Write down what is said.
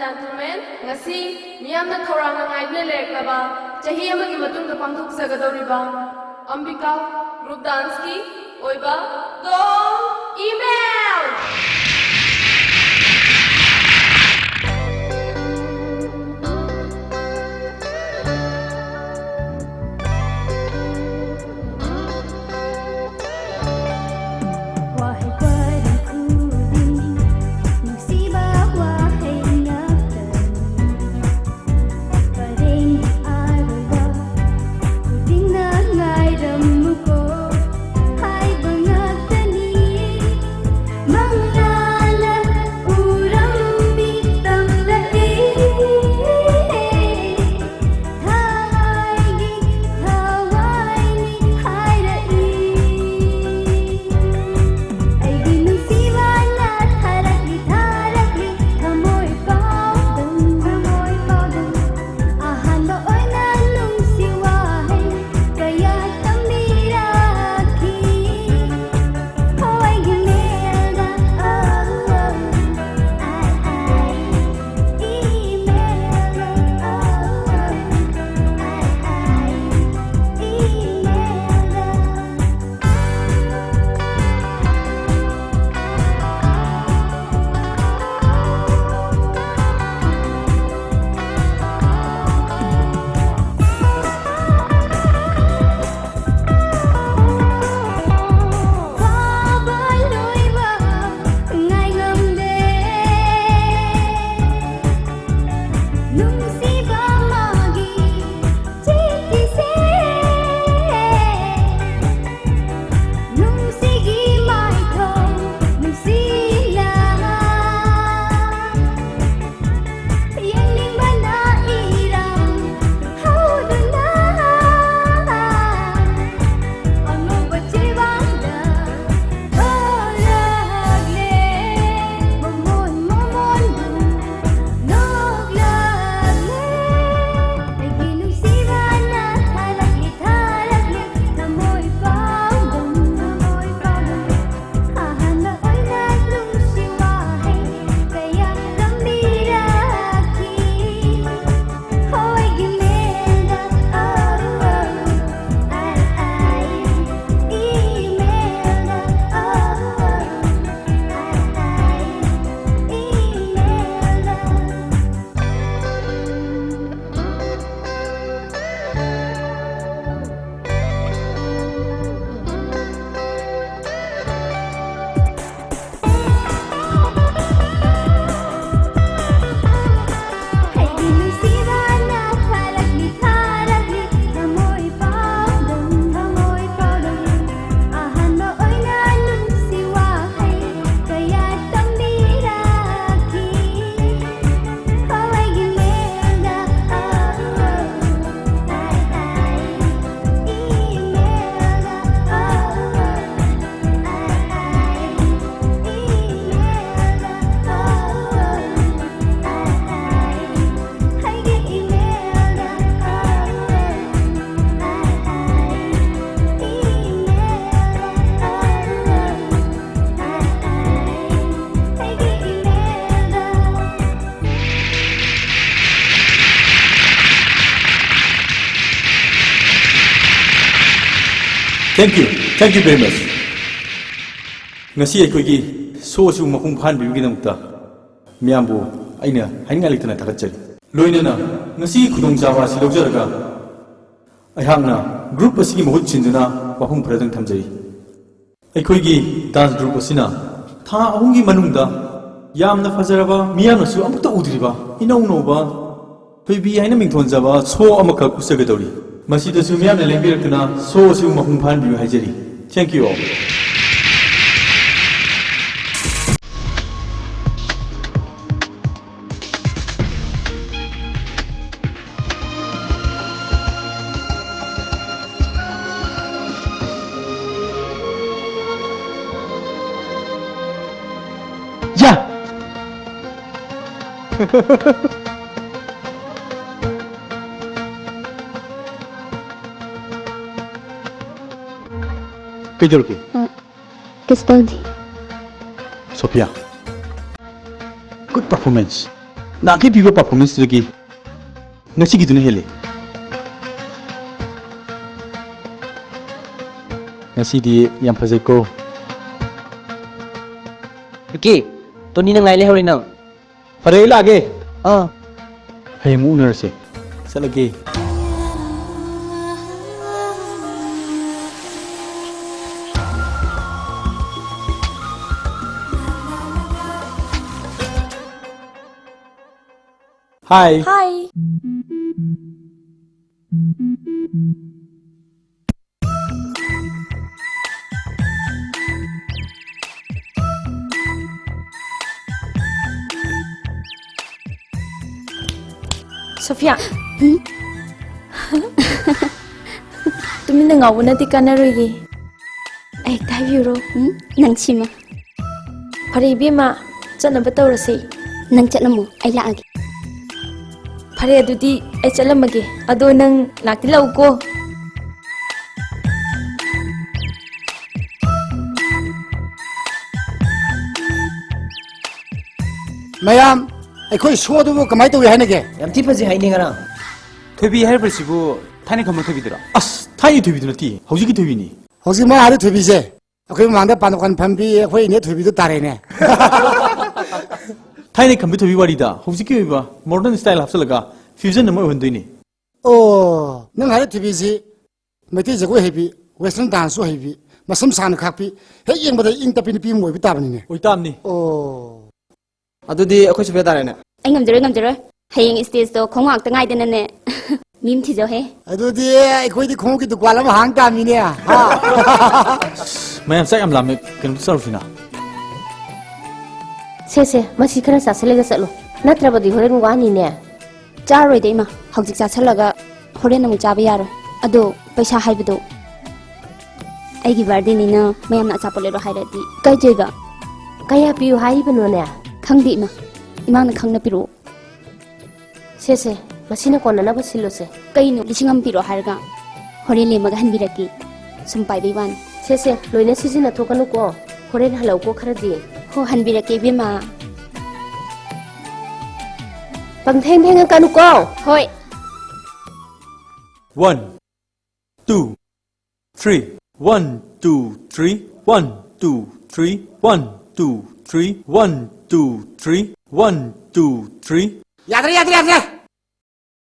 gentlemen, ngasi miyamna thorang ngai leklaba chahi amagi matungda pangthoksagadoriba Ambika group dance ki oiba dong email Thank you very much. Ngasi aikoigi sosu mapung phan biu ginamta miambu aina hainga litana thakachari loinana ngasi khudong jawa si lojaraga aihangna group asigi mahut chinduna wafung phradang thamjari aikoigi dance group asina tha ahungi manungda yamna fajaraba miyamnasu amukta udriba inaunoba thoibi haina mingthonjaba so amaka kusagadori masida su miyamna lengbirakna so su mapung phan biu haijari. Thank you all. Yeah. Kaidoruki? Custody. Sophia. Good performance. नाखी पीबा performance की ngasi giduna hele ngasi di yam phajai ko Ki to ni nang ngai le hori nang pare lage ah hay mu unar se salage Hi. Hi. Sophia. Tumina ngaw na ti kanaroy. Ay tayo ro. Nang chima. Pare bima chana bataw rasi. Nang chatlamu ay laagi. Pare adudi ay chalamage. Ado nang naktilaw ko. Mayam, ꯑꯩꯈꯣꯏ ꯁꯣꯗꯨꯕꯨ ꯀꯃꯥꯏ ꯇꯧꯏ ꯍꯥꯏꯅꯒꯦ? yam ti phaji hai ni ngara thobi hairbrisibu thani khamma thobidra as thai thobidu nati hauji ki thobini ꯍꯧꯖꯤꯛ ꯃꯥ ꯍꯥꯏꯔꯤ ꯊꯣꯏꯕꯤꯁꯦ ꯑꯩꯈꯣꯏ ꯃꯃꯥꯡꯗ ꯄꯥꯟꯗꯨꯀꯥꯟ ꯐꯝꯕꯤ ꯑꯩꯈꯣꯏ ꯏꯅꯦ ꯊꯣꯏꯕꯤꯗꯨ ꯇꯥꯔꯦꯅꯦ. thai ne khambi thobi warida hauji ki oiba modern style hapsalaga fusion amoi hondoini ꯑꯣ ꯅꯪ ꯍꯥꯏꯔꯤ ꯊꯣꯏꯕꯤꯁꯤ ꯃꯩꯇꯩ ꯖꯒꯣꯏ ꯍꯩꯕꯤ ꯋꯦꯁꯇꯔꯟ ꯗꯥꯟꯁꯁꯨ ꯍꯩꯕꯤ ꯃꯁꯝ ꯁꯥꯡꯅ ꯈꯥꯛꯄꯤ ꯍꯦꯛ ꯌꯦꯡꯕꯗ ꯏꯪ ꯇꯞꯄꯤ ꯅꯨꯄꯤ ꯑꯃ ꯑꯣꯏꯕ ꯇꯥꯕꯅꯤꯅꯦ. oitamni ꯑꯣ adudi akhoi Sophia tare ne Ay ngamjaro. Hayeng stage to khongwak ta ngai dana ne. Mim thi jo he. ꯑꯗꯨꯗꯤ ꯑꯩꯈꯣꯏꯗꯤ ꯈꯣꯡꯎꯞꯀꯤ ꯗꯨꯀꯥꯟ ꯑꯃ ꯍꯥꯡ ꯇꯥꯃꯤꯅꯦ. mayam sai am lame kan sarfina से मसी खरा सासलेगा चलो नत्रबदी होरेन वानी ने Charoi dei ma. Hojik cha chalaga horen namu chabe yaro. Ado paisa haibdo. Aigi birthday ni na mayam na chapole ro hairati. Kai jega. कया पियो high बनोने Khangdi ma. Imang na khangna piru. से मसीना कोना ना बसिलो से Kai no lisingam piro harga. Horen le maga hanbiraki. Sumpai be wan. से लोइने सिजिना थोकनु को होरेन हलाउ को खरा दि Ho hanbiraki be ma. पंगथें थेंग Kanu को Hoi. 1 2 3 1 2 3 1 2 3 1 2 3 1 2 3 1 2 3 ꯌꯥꯗ꯭ꯔꯦ